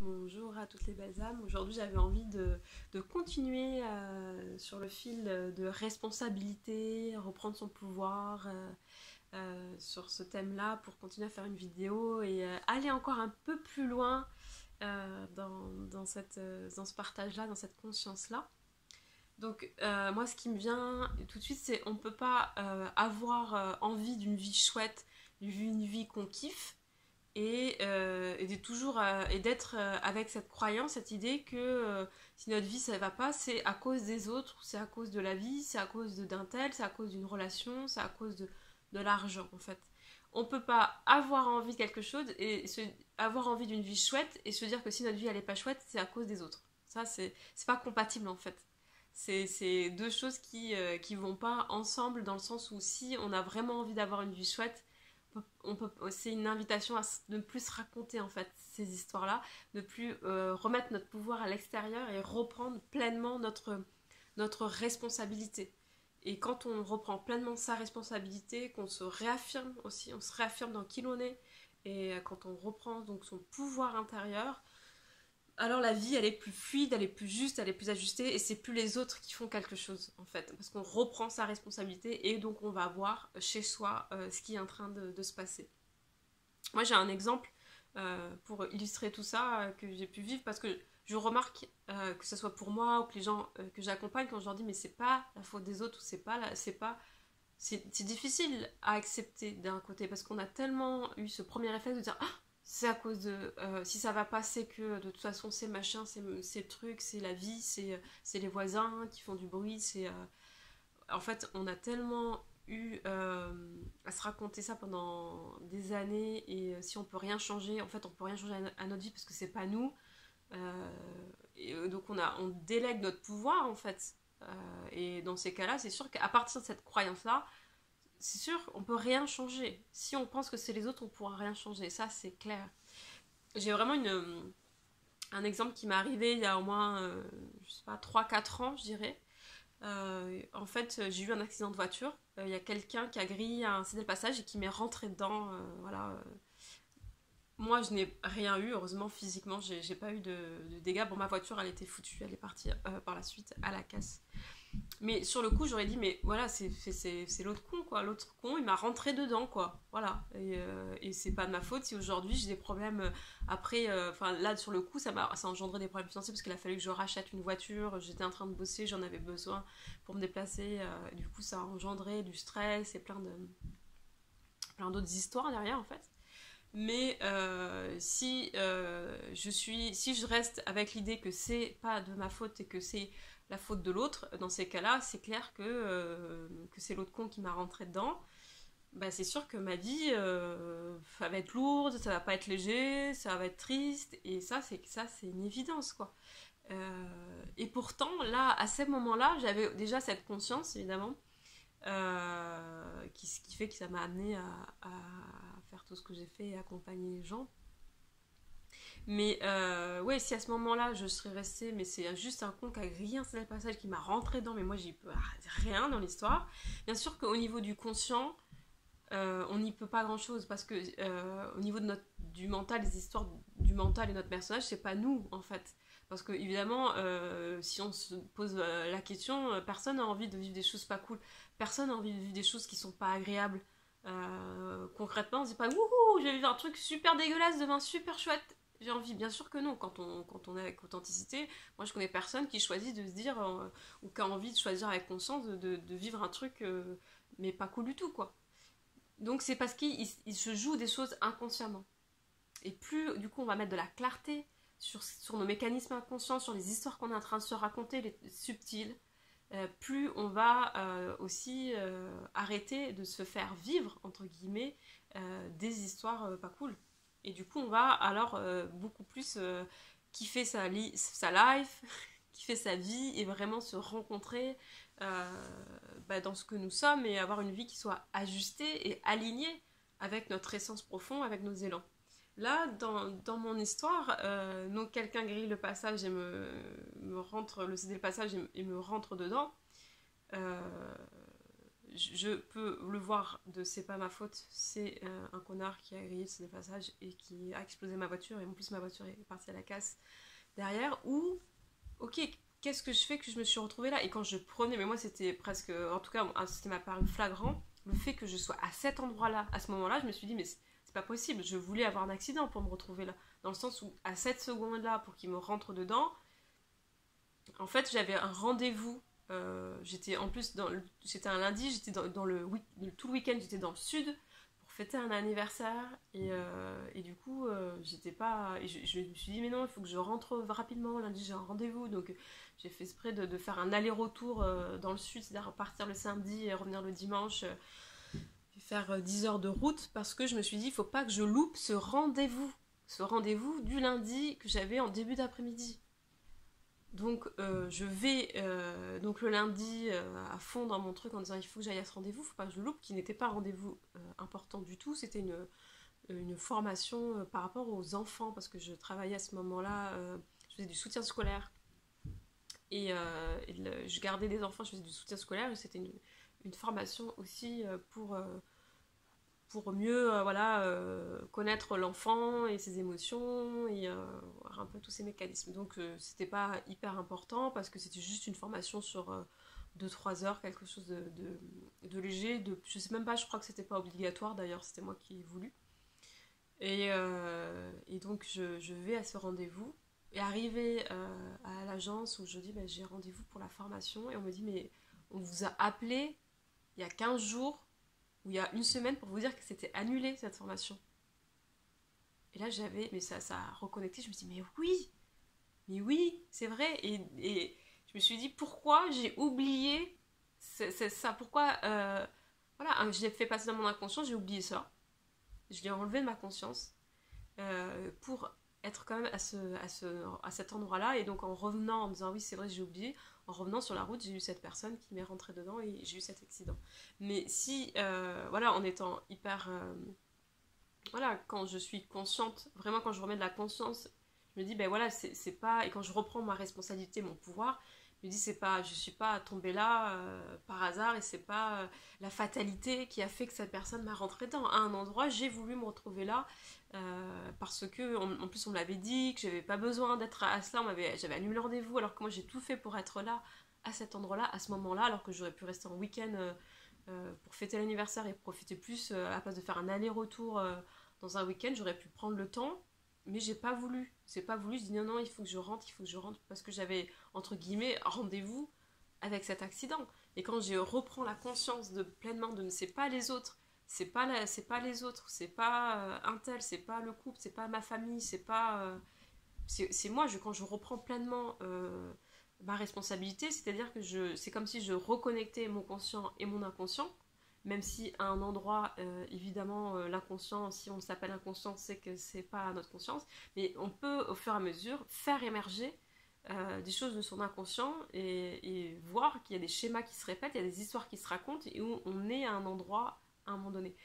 Bonjour à toutes les belles âmes. Aujourd'hui, j'avais envie de continuer sur le fil de responsabilité, reprendre son pouvoir sur ce thème-là pour continuer à faire une vidéo et aller encore un peu plus loin dans ce partage-là, dans cette conscience-là. Donc, moi, ce qui me vient tout de suite, c'est on ne peut pas avoir envie d'une vie chouette, d'une vie qu'on kiffe et d'être toujours et d'être avec cette croyance, cette idée que si notre vie ça va pas, c'est à cause des autres, c'est à cause de la vie, c'est à cause d'un tel, c'est à cause d'une relation, c'est à cause de l'argent en fait. On peut pas avoir envie de quelque chose et avoir envie d'une vie chouette et se dire que si notre vie elle est pas chouette, c'est à cause des autres. Ça c'est pas compatible en fait. C'est deux choses qui vont pas ensemble dans le sens où si on a vraiment envie d'avoir une vie chouette, c'est une invitation à ne plus se raconter en fait ces histoires-là, ne plus remettre notre pouvoir à l'extérieur et reprendre pleinement notre responsabilité. Et quand on reprend pleinement sa responsabilité, qu'on se réaffirme aussi, on se réaffirme dans qui l'on est, et quand on reprend donc son pouvoir intérieur, alors la vie elle est plus fluide, elle est plus juste, elle est plus ajustée et c'est plus les autres qui font quelque chose en fait parce qu'on reprend sa responsabilité et donc on va voir chez soi ce qui est en train de se passer. Moi j'ai un exemple pour illustrer tout ça que j'ai pu vivre parce que je remarque que ce soit pour moi ou que les gens que j'accompagne quand je leur dis mais c'est pas la faute des autres ou c'est difficile à accepter d'un côté parce qu'on a tellement eu ce premier réflexe de dire ah, c'est à cause de si ça va pas c'est que de toute façon c'est machin, c'est le truc, c'est la vie, c'est les voisins qui font du bruit, c'est en fait on a tellement eu à se raconter ça pendant des années et si on peut rien changer, en fait on peut rien changer à notre vie parce que c'est pas nous donc on délègue notre pouvoir en fait et dans ces cas-là c'est sûr qu'à partir de cette croyance là c'est sûr, on peut rien changer. Si on pense que c'est les autres, on pourra rien changer. Ça, c'est clair. J'ai vraiment un exemple qui m'est arrivé il y a au moins, je sais pas, 3 4 ans, je dirais. En fait, j'ai eu un accident de voiture. Il y a quelqu'un qui a grillé un cédé le passage et qui m'est rentré dedans. Voilà. Moi, je n'ai rien eu, heureusement, physiquement, j'ai pas eu de dégâts. Bon, ma voiture, elle était foutue, elle est partie par la suite à la casse. Mais sur le coup, j'aurais dit, mais voilà, c'est l'autre con, quoi. L'autre con, il m'a rentré dedans, quoi. Voilà. Et c'est pas de ma faute si aujourd'hui j'ai des problèmes après. Enfin, là, sur le coup, ça a engendré des problèmes financiers parce qu'il a fallu que je rachète une voiture. J'étais en train de bosser, j'en avais besoin pour me déplacer. Et du coup, ça a engendré du stress et plein d'autres histoires derrière, en fait. Mais si je reste avec l'idée que c'est pas de ma faute et que c'est la faute de l'autre, dans ces cas-là, c'est clair que c'est l'autre con qui m'a rentré dedans. Bah, c'est sûr que ma vie, ça va être lourde, ça va pas être léger, ça va être triste, et ça c'est une évidence, quoi. Et pourtant, là, à ce moment-là, j'avais déjà cette conscience, évidemment, qui fait que ça m'a amené à faire tout ce que j'ai fait et accompagner les gens. Mais ouais, si à ce moment-là je serais restée, mais c'est juste un con qui a grillé un seul passage qui m'a rentré dedans, mais moi j'ai rien dans l'histoire. Bien sûr qu'au niveau du conscient, on n'y peut pas grand-chose parce que au niveau du mental, les histoires du mental et notre personnage, c'est pas nous en fait. Parce que évidemment, si on se pose la question, personne n'a envie de vivre des choses pas cool. Personne n'a envie de vivre des choses qui sont pas agréables. Concrètement, on se dit pas wouhou, je vais vivre un truc super dégueulasse, demain super chouette. J'ai envie, bien sûr que non, quand on est avec authenticité. Moi, je connais personne qui choisit de se dire, ou qui a envie de choisir avec conscience de vivre un truc, mais pas cool du tout, quoi. Donc, c'est parce qu'il se joue des choses inconsciemment. Et plus, du coup, on va mettre de la clarté sur nos mécanismes inconscients, sur les histoires qu'on est en train de se raconter, les subtiles, plus on va aussi arrêter de se faire vivre, entre guillemets, des histoires pas cool. Et du coup, on va alors beaucoup plus kiffer sa life, kiffer sa vie et vraiment se rencontrer dans ce que nous sommes et avoir une vie qui soit ajustée et alignée avec notre essence profonde, avec nos élans. Là, dans mon histoire, donc quelqu'un grille le passage et me rentre, le cédé le passage et me rentre dedans. je peux le voir de c'est pas ma faute, c'est un connard qui a grillé le passage et qui a explosé ma voiture, et en plus ma voiture est partie à la casse derrière, ou ok, qu'est-ce que je fais que je me suis retrouvée là? Et quand je prenais, mais moi c'était presque, en tout cas c'était m'a paru flagrant, le fait que je sois à cet endroit-là, à ce moment-là, je me suis dit mais c'est pas possible, je voulais avoir un accident pour me retrouver là, dans le sens où à cette seconde-là, pour qu'il me rentre dedans, en fait j'avais un rendez-vous. J'étais en plus c'était un lundi, j'étais tout le week-end j'étais dans le sud pour fêter un anniversaire, et du coup j'étais pas, et je me suis dit mais non, il faut que je rentre rapidement, lundi j'ai un rendez-vous, donc j'ai fait exprès de faire un aller-retour dans le sud, c'est-à-dire partir le samedi et revenir le dimanche, et faire 10 heures de route, parce que je me suis dit il faut pas que je loupe ce rendez-vous du lundi que j'avais en début d'après-midi. Donc je vais donc le lundi à fond dans mon truc en disant il faut que j'aille à ce rendez-vous, faut pas que je le loupe, qui n'était pas un rendez-vous important du tout, c'était une formation par rapport aux enfants, parce que je travaillais à ce moment-là, je faisais du soutien scolaire, je gardais des enfants, je faisais du soutien scolaire, et c'était une formation aussi pour mieux connaître l'enfant et ses émotions, et voir un peu tous ces mécanismes. Donc c'était pas hyper important, parce que c'était juste une formation sur 2-3 heures, quelque chose de léger, je sais même pas, je crois que c'était pas obligatoire d'ailleurs, c'était moi qui ai voulu. Et donc je vais à ce rendez-vous, et arrivé à l'agence où je dis bah, j'ai rendez-vous pour la formation, et on me dit mais on vous a appelé il y a 15 jours ou il y a une semaine pour vous dire que c'était annulé cette formation. Et là mais ça a reconnecté, je me suis dit mais oui, c'est vrai, et je me suis dit pourquoi j'ai oublié ça, pourquoi voilà, je l'ai fait passer dans mon inconscient, j'ai oublié ça, je l'ai enlevé de ma conscience pour être quand même à cet endroit-là, et donc en revenant en me disant oui c'est vrai j'ai oublié, en revenant sur la route j'ai eu cette personne qui m'est rentrée dedans et j'ai eu cet accident. Mais si voilà, en étant hyper voilà, quand je suis consciente, vraiment quand je remets de la conscience, je me dis ben voilà, c'est pas, et quand je reprends ma responsabilité, mon pouvoir, je me dis c'est pas, je suis pas tombée là par hasard, et c'est pas la fatalité qui a fait que cette personne m'a rentré dedans. À un endroit, j'ai voulu me retrouver là parce que en plus on me l'avait dit que j'avais pas besoin d'être à cela, j'avais annulé le rendez-vous, alors que moi j'ai tout fait pour être là à cet endroit-là, à ce moment-là, alors que j'aurais pu rester en week-end pour fêter l'anniversaire et profiter plus, à la place de faire un aller-retour dans un week-end, j'aurais pu prendre le temps, mais j'ai pas voulu. Je dis non, il faut que je rentre, parce que j'avais, entre guillemets, rendez-vous avec cet accident. Et quand je reprends la conscience pleinement de c'est pas les autres, c'est pas les autres, c'est pas un tel, c'est pas le couple, c'est pas ma famille, c'est pas. C'est moi, quand je reprends pleinement ma responsabilité, c'est-à-dire que c'est comme si je reconnectais mon conscient et mon inconscient, même si à un endroit, évidemment, l'inconscient, si on s'appelle inconscient, c'est que c'est pas notre conscience, mais on peut au fur et à mesure faire émerger des choses de son inconscient, et voir qu'il y a des schémas qui se répètent, il y a des histoires qui se racontent, et où on est à un endroit à un moment donné.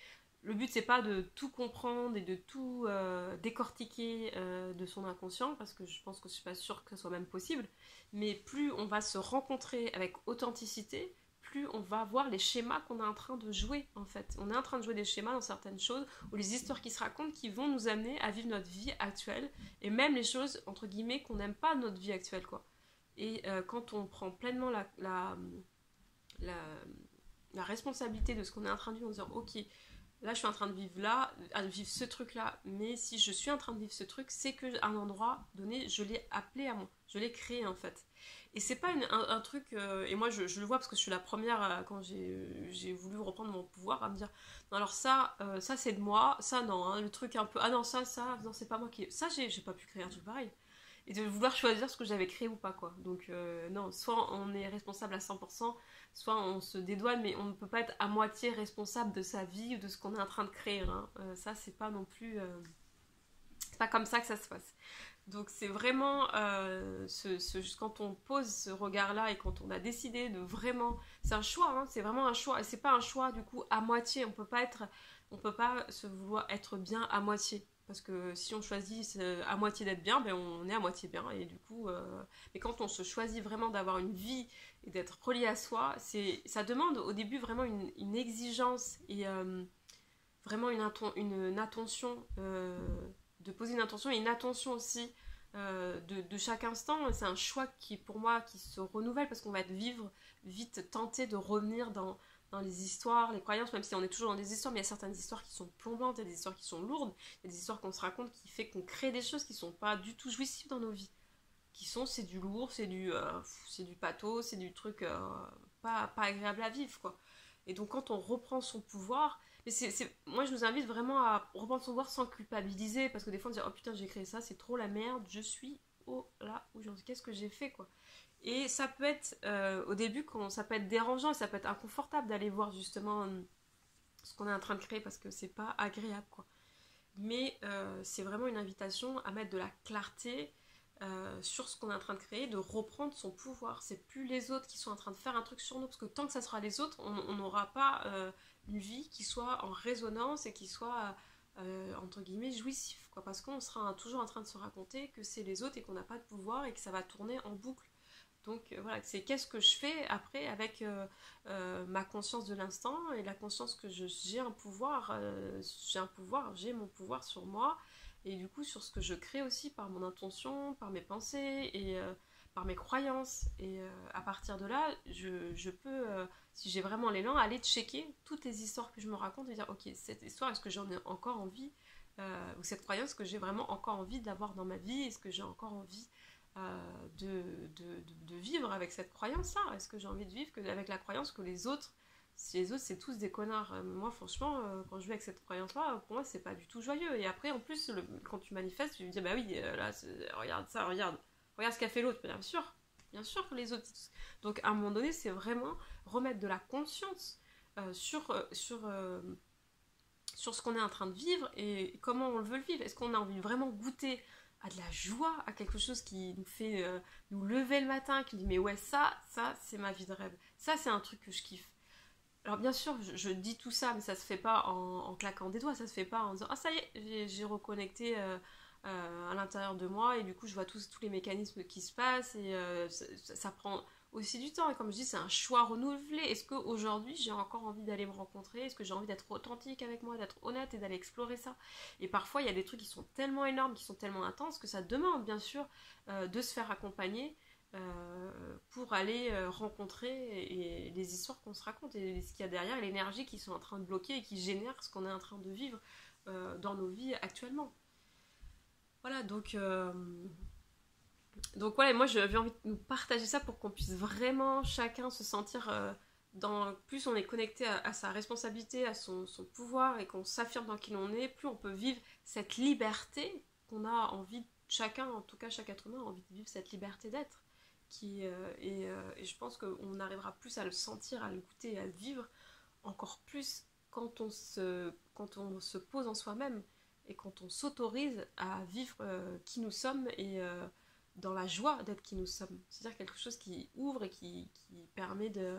Le but c'est pas de tout comprendre et de tout décortiquer de son inconscient, parce que je pense que je suis pas sûre que ce soit même possible, mais plus on va se rencontrer avec authenticité, plus on va voir les schémas qu'on est en train de jouer, en fait. On est en train de jouer des schémas dans certaines choses, ou les histoires qui se racontent, qui vont nous amener à vivre notre vie actuelle, et même les choses, entre guillemets, qu'on n'aime pas de notre vie actuelle, quoi. Et quand on prend pleinement la responsabilité de ce qu'on est en train de vivre, en disant ok, là je suis en train de vivre ce truc là, mais si je suis en train de vivre ce truc, c'est que à un endroit donné je l'ai appelé à moi, je l'ai créé en fait. Et c'est pas un truc et moi je le vois parce que je suis la première quand j'ai voulu reprendre mon pouvoir, à me dire non, alors ça c'est de moi, ça non, hein, le truc un peu ah non ça non, c'est pas moi qui, ça j'ai pas pu créer un truc pareil, et de vouloir choisir ce que j'avais créé ou pas, quoi. Donc non, soit on est responsable à 100%, soit on se dédouane, mais on ne peut pas être à moitié responsable de sa vie ou de ce qu'on est en train de créer, hein. Ça c'est pas non plus c'est pas comme ça que ça se passe. Donc c'est vraiment quand on pose ce regard là, et quand on a décidé de vraiment, c'est un choix, hein, c'est vraiment un choix, et c'est pas un choix du coup à moitié. On peut pas se vouloir être bien à moitié. Parce que si on choisit à moitié d'être bien, ben on est à moitié bien. Et du coup, mais quand on se choisit vraiment d'avoir une vie et d'être relié à soi, ça demande au début vraiment une exigence et vraiment une attention, de poser une attention et une attention aussi de chaque instant. C'est un choix qui, pour moi, qui se renouvelle parce qu'on va vite tenté de revenir dans les histoires, les croyances, même si on est toujours dans des histoires, mais il y a certaines histoires qui sont plombantes, il y a des histoires qui sont lourdes, il y a des histoires qu'on se raconte qui fait qu'on crée des choses qui sont pas du tout jouissives dans nos vies. C'est du lourd, c'est du pathos, c'est du truc pas agréable à vivre, quoi. Et donc quand on reprend son pouvoir, mais moi je vous invite vraiment à reprendre son pouvoir sans culpabiliser, parce que des fois on se dit oh putain j'ai créé ça, c'est trop la merde, je suis oh là où j'en suis, qu'est-ce que j'ai fait, quoi. Et ça peut être au début ça peut être dérangeant, ça peut être inconfortable d'aller voir justement ce qu'on est en train de créer parce que c'est pas agréable, quoi. Mais c'est vraiment une invitation à mettre de la clarté sur ce qu'on est en train de créer, de reprendre son pouvoir. C'est plus les autres qui sont en train de faire un truc sur nous, parce que tant que ça sera les autres, on n'aura pas une vie qui soit en résonance et qui soit entre guillemets jouissif, quoi, parce qu'on sera toujours en train de se raconter que c'est les autres et qu'on n'a pas de pouvoir et que ça va tourner en boucle. Donc voilà, c'est qu'est-ce que je fais après avec ma conscience de l'instant et la conscience que j'ai un pouvoir, j'ai mon pouvoir sur moi et du coup sur ce que je crée aussi par mon intention, par mes pensées et par mes croyances. Et à partir de là, je peux, si j'ai vraiment l'élan, aller checker toutes les histoires que je me raconte et dire ok, cette histoire, est-ce que j'en ai encore envie ou cette croyance que j'ai vraiment encore envie d'avoir dans ma vie, est-ce que j'ai encore envie de vivre avec cette croyance-là. Est-ce que j'ai envie de vivre avec la croyance que les autres, si les autres c'est tous des connards. Moi franchement, quand je vis avec cette croyance-là, pour moi c'est pas du tout joyeux. Et après en plus, quand tu manifestes, tu me dis bah oui, là, regarde ça, regarde ce qu'a fait l'autre. Bien sûr que les autres. Donc à un moment donné, c'est vraiment remettre de la conscience sur ce qu'on est en train de vivre et comment on veut le vivre. Est-ce qu'on a envie de vraiment goûter à de la joie, à quelque chose qui nous fait nous lever le matin, qui nous dit mais ouais ça c'est ma vie de rêve, ça c'est un truc que je kiffe. Alors bien sûr je dis tout ça, mais ça se fait pas en claquant des doigts, ça se fait pas en disant ah ça y est j'ai reconnecté à l'intérieur de moi et du coup je vois tous les mécanismes qui se passent et ça prend aussi du temps. Et comme je dis, c'est un choix renouvelé. Est-ce qu'aujourd'hui j'ai encore envie d'aller me rencontrer? Est-ce que j'ai envie d'être authentique avec moi, d'être honnête et d'aller explorer ça? Et parfois il y a des trucs qui sont tellement énormes, qui sont tellement intenses que ça demande bien sûr de se faire accompagner pour aller rencontrer et les histoires qu'on se raconte et ce qu'il y a derrière, l'énergie qui sont en train de bloquer et qui génère ce qu'on est en train de vivre dans nos vies actuellement. Voilà, donc voilà, moi j'avais envie de nous partager ça pour qu'on puisse vraiment chacun se sentir plus on est connecté à sa responsabilité, à son pouvoir et qu'on s'affirme dans qui l'on est, plus on peut vivre cette liberté qu'on a envie, chacun, en tout cas chaque être humain a envie de vivre cette liberté d'être. Et je pense qu'on arrivera plus à le sentir, à le goûter, à le vivre encore plus quand on se pose en soi-même et quand on s'autorise à vivre qui nous sommes et dans la joie d'être qui nous sommes. C'est-à-dire quelque chose qui ouvre et qui permet de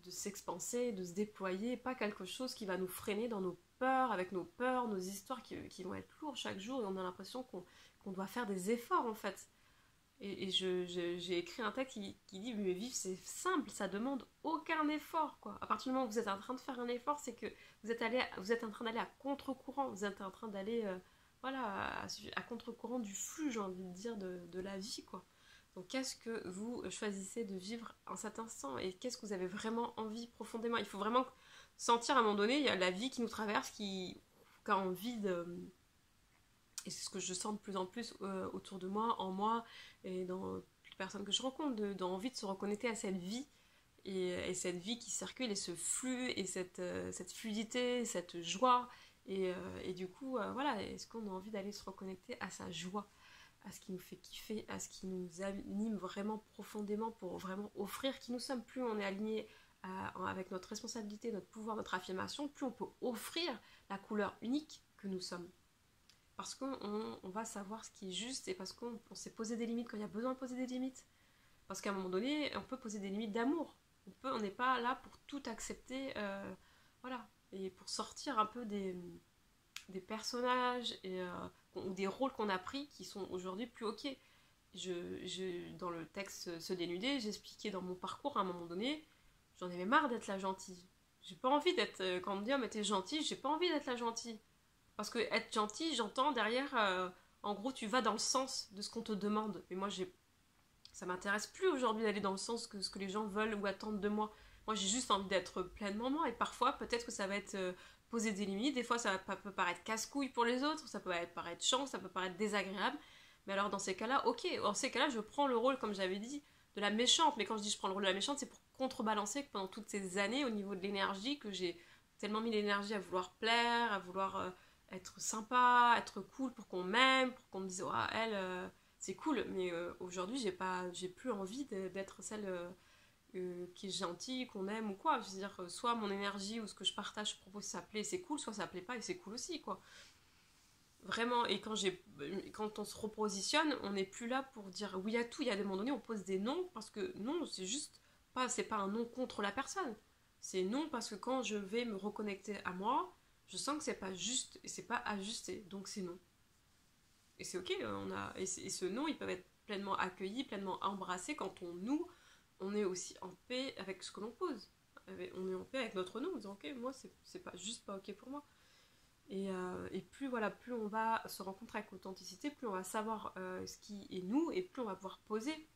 s'expanser, de se déployer, pas quelque chose qui va nous freiner dans nos peurs, avec nos peurs, nos histoires qui vont être lourdes chaque jour et on a l'impression qu'on doit faire des efforts en fait. Et j'ai écrit un texte qui dit mais vivre c'est simple, ça demande aucun effort, quoi. À partir du moment où vous êtes en train de faire un effort, c'est que vous êtes en train d'aller à contre-courant, vous êtes en train d'aller voilà, à contre-courant du flux, j'ai envie de dire, de la vie, quoi. Donc qu'est-ce que vous choisissez de vivre en cet instant et qu'est-ce que vous avez vraiment envie profondément? Il faut vraiment sentir à un moment donné, il y a la vie qui nous traverse, qui a envie de... Et c'est ce que je sens de plus en plus autour de moi, en moi, et dans toutes les personnes que je rencontre, d'envie de se reconnecter à cette vie, et cette vie qui circule, et ce flux, et cette fluidité, cette joie, et du coup, voilà, est-ce qu'on a envie d'aller se reconnecter à sa joie, à ce qui nous fait kiffer, à ce qui nous anime vraiment profondément pour vraiment offrir qui nous sommes? Plus on est aligné avec notre responsabilité, notre pouvoir, notre affirmation, plus on peut offrir la couleur unique que nous sommes. Parce qu'on va savoir ce qui est juste et parce qu'on s'est posé des limites quand il y a besoin de poser des limites. Parce qu'à un moment donné, on peut poser des limites d'amour. On n'est pas là pour tout accepter, voilà. Et pour sortir un peu des personnages ou des rôles qu'on a pris qui sont aujourd'hui plus ok. Dans le texte Se dénuder, j'expliquais dans mon parcours à un moment donné, j'en avais marre d'être la gentille. J'ai pas envie d'être, quand on me dit oh mais t'es gentille, j'ai pas envie d'être la gentille. Parce que être gentille, j'entends derrière, en gros tu vas dans le sens de ce qu'on te demande. Et moi ça m'intéresse plus aujourd'hui d'aller dans le sens que ce que les gens veulent ou attendent de moi. Moi j'ai juste envie d'être pleinement moi. Et parfois peut-être que ça va être poser des limites. Des fois ça peut paraître casse-couille pour les autres, ça peut paraître chiant, ça peut paraître désagréable. Mais alors dans ces cas-là, ok, dans ces cas-là je prends le rôle, comme j'avais dit, de la méchante. Mais quand je dis je prends le rôle de la méchante, c'est pour contrebalancer que pendant toutes ces années, au niveau de l'énergie, que j'ai tellement mis l'énergie à vouloir plaire, à vouloir être sympa, être cool pour qu'on m'aime, pour qu'on me dise oh, elle c'est cool, mais aujourd'hui j'ai plus envie d'être celle qui est gentille, qu'on aime ou quoi. Je veux dire, soit mon énergie ou ce que je partage, je propose, ça plaît, c'est cool, soit ça plaît pas et c'est cool aussi, quoi. Vraiment, et quand on se repositionne, on n'est plus là pour dire oui à tout. Il y a des moments donnés, on pose des noms parce que non, c'est pas un non contre la personne. C'est non parce que quand je vais me reconnecter à moi, je sens que c'est pas juste et c'est pas ajusté, donc c'est non. Et c'est ok, et ce non, ils peuvent être pleinement accueillis, pleinement embrassés quand on est aussi en paix avec ce que l'on pose. On est en paix avec notre non, en disant ok, moi c'est pas juste pas ok pour moi. Et plus on va se rencontrer avec authenticité, plus on va savoir ce qui est nous, et plus on va pouvoir poser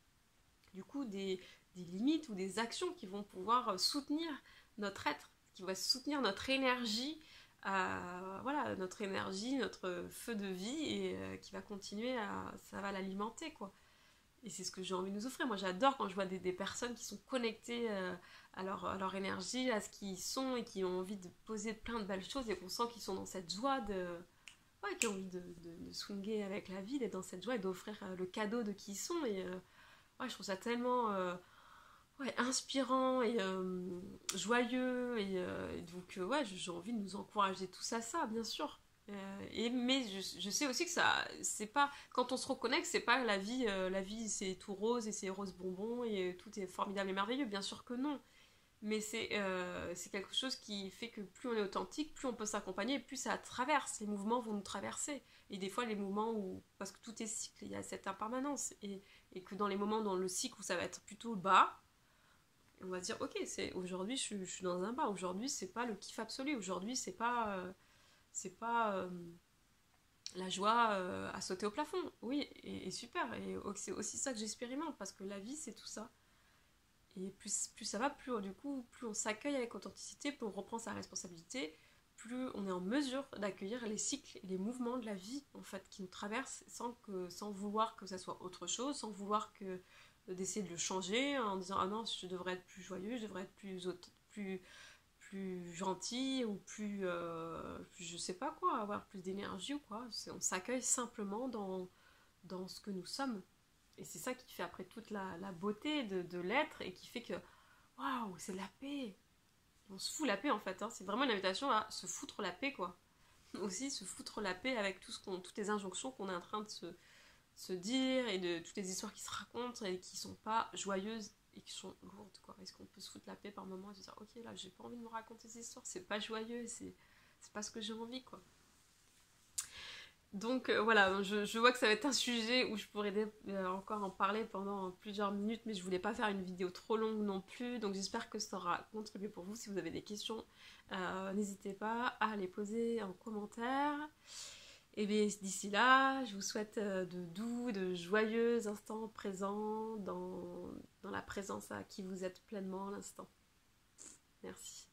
du coup des limites ou des actions qui vont pouvoir soutenir notre être, qui va soutenir notre énergie, notre énergie, notre feu de vie, et qui va continuer ça va l'alimenter, quoi. Et c'est ce que j'ai envie de nous offrir. Moi j'adore quand je vois des personnes qui sont connectées à leur énergie, à ce qu'ils sont, et qui ont envie de poser plein de belles choses, et qu'on sent qu'ils sont dans cette joie qui ont envie de swinguer avec la vie, d'être dans cette joie et d'offrir le cadeau de qui ils sont. Et je trouve ça tellement inspirant et joyeux. Et donc j'ai envie de nous encourager tous à ça, bien sûr. Mais je sais aussi que ça, c'est pas, quand on se reconnecte, c'est pas la vie c'est tout rose et c'est rose bonbon et tout est formidable et merveilleux, bien sûr que non. Mais c'est quelque chose qui fait que plus on est authentique, plus on peut s'accompagner, plus ça traverse, les mouvements vont nous traverser. Et des fois les mouvements parce que tout est cycle, il y a cette impermanence, et que dans les moments dans le cycle où ça va être plutôt bas, on va dire ok, aujourd'hui je suis dans un bas, aujourd'hui c'est pas le kiff absolu, aujourd'hui c'est pas la joie à sauter au plafond. Oui, et super. Et c'est aussi ça que j'expérimente, parce que la vie, c'est tout ça. Et plus ça va, du coup, plus on s'accueille avec authenticité, plus on reprend sa responsabilité, plus on est en mesure d'accueillir les cycles et les mouvements de la vie, en fait, qui nous traversent, sans vouloir que ça soit autre chose, sans vouloir d'essayer de le changer, en disant ah non, je devrais être plus joyeux, je devrais être plus gentil, ou plus je sais pas quoi, avoir plus d'énergie ou quoi. On s'accueille simplement dans ce que nous sommes, et c'est ça qui fait après toute la beauté de l'être, et qui fait que waouh, c'est de la paix. On se fout la paix, en fait, hein. C'est vraiment une invitation à se foutre la paix, quoi. Aussi se foutre la paix avec toutes les injonctions qu'on est en train de se dire, et de toutes les histoires qui se racontent et qui sont pas joyeuses et qui sont lourdes, quoi. Est-ce qu'on peut se foutre la paix par moment et se dire ok, là j'ai pas envie de me raconter ces histoires, c'est pas joyeux, c'est pas ce que j'ai envie, quoi. Donc voilà, je vois que ça va être un sujet où je pourrais encore en parler pendant plusieurs minutes, mais je voulais pas faire une vidéo trop longue non plus, donc j'espère que ça aura contribué pour vous. Si vous avez des questions, n'hésitez pas à les poser en commentaire. Et bien d'ici là, je vous souhaite de doux, de joyeux instants présents dans la présence à qui vous êtes pleinement à l'instant. Merci.